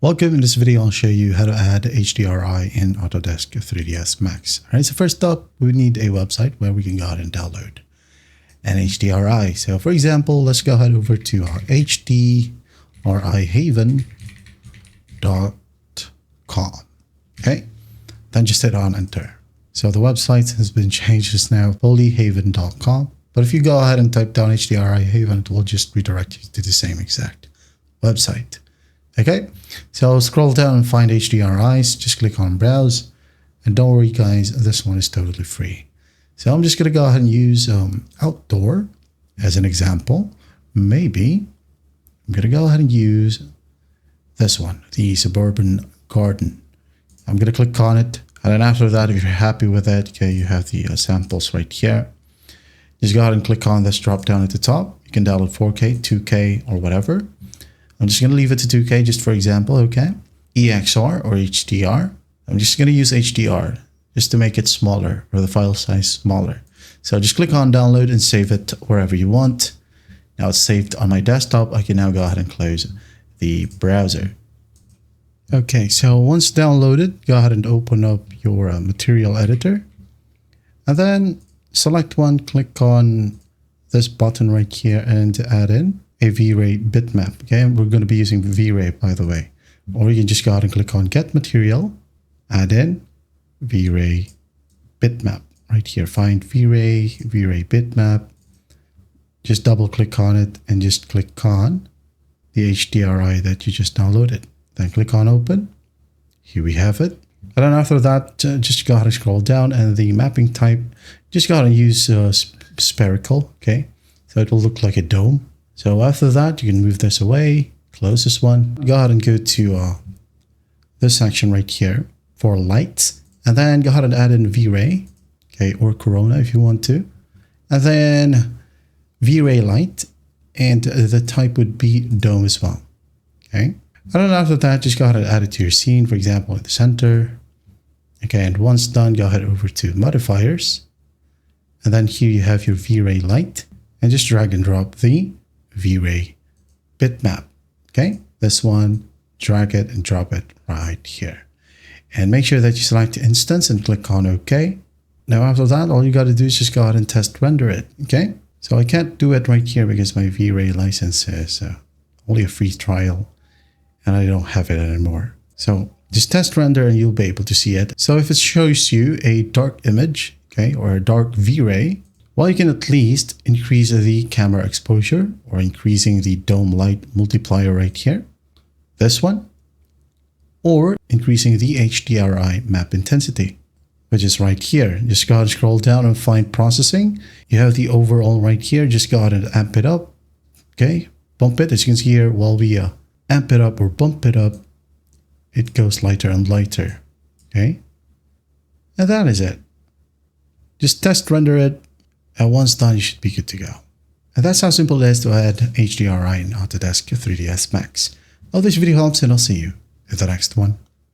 Welcome. In this video, I'll show you how to add HDRI in Autodesk 3ds Max. All right, so first up, we need a website where we can go ahead and download an HDRI. So for example, let's go ahead over to our HDRIhaven.com. Okay, then just hit on enter. So the website has been changed just now, fullyhaven.com. But if you go ahead and type down HDRI Haven, it will just redirect you to the same exact website. Okay, so scroll down and find HDRIs, just click on browse, and don't worry guys, this one is totally free. So I'm just going to go ahead and use outdoor as an example. Maybe I'm going to go ahead and use this one, the suburban garden. I'm going to click on it, and then after that, if you're happy with it, okay, you have the samples right here. Just go ahead and click on this drop down at the top. You can download 4K, 2K, or whatever. I'm just going to leave it to 2K just for example, okay? EXR or HDR. I'm just going to use HDR just to make it smaller, or the file size smaller. So just click on download and save it wherever you want. Now it's saved on my desktop. I can now go ahead and close the browser. Okay, so once downloaded, go ahead and open up your material editor. And then select one, click on this button right here and add in a V-Ray bitmap. Okay, and we're going to be using V-Ray, by the way. Or you can just go ahead and click on get material, add in V-Ray bitmap right here. Find V-Ray bitmap. Just double click on it and just click on the HDRI that you just downloaded. Then click on open. Here we have it. And then after that, just go ahead and scroll down, and the mapping type, just go ahead and use spherical. Okay, so it will look like a dome. So after that, you can move this away, close this one. Go ahead and go to this section right here for lights, and then go ahead and add in V-Ray, okay, or Corona if you want to, and then V-Ray light, and the type would be dome as well. Okay, and then after that, just go ahead and add it to your scene, for example, at the center. Okay, and once done, go ahead over to modifiers, and then here you have your V-Ray light, and just drag and drop the V-Ray bitmap. Okay, this one, drag it and drop it right here, and make sure that you select instance and click on OK. Now after that, all you got to do is just go ahead and test render it. Okay, so I can't do it right here because my V-Ray license is only a free trial and I don't have it anymore. So just test render and you'll be able to see it. So if it shows you a dark image, okay, or a dark V-Ray, well, you can at least increase the camera exposure, or increasing the dome light multiplier right here, this one, or increasing the HDRI map intensity, which is right here. Just go ahead and scroll down and find processing. You have the overall right here. Just go ahead and amp it up. Okay, bump it. As you can see here, while we amp it up or bump it up, it goes lighter and lighter. Okay, and that is it. Just test render it. And once done, you should be good to go. And that's how simple it is to add HDRI in Autodesk 3ds Max. I hope this video helps, and I'll see you in the next one.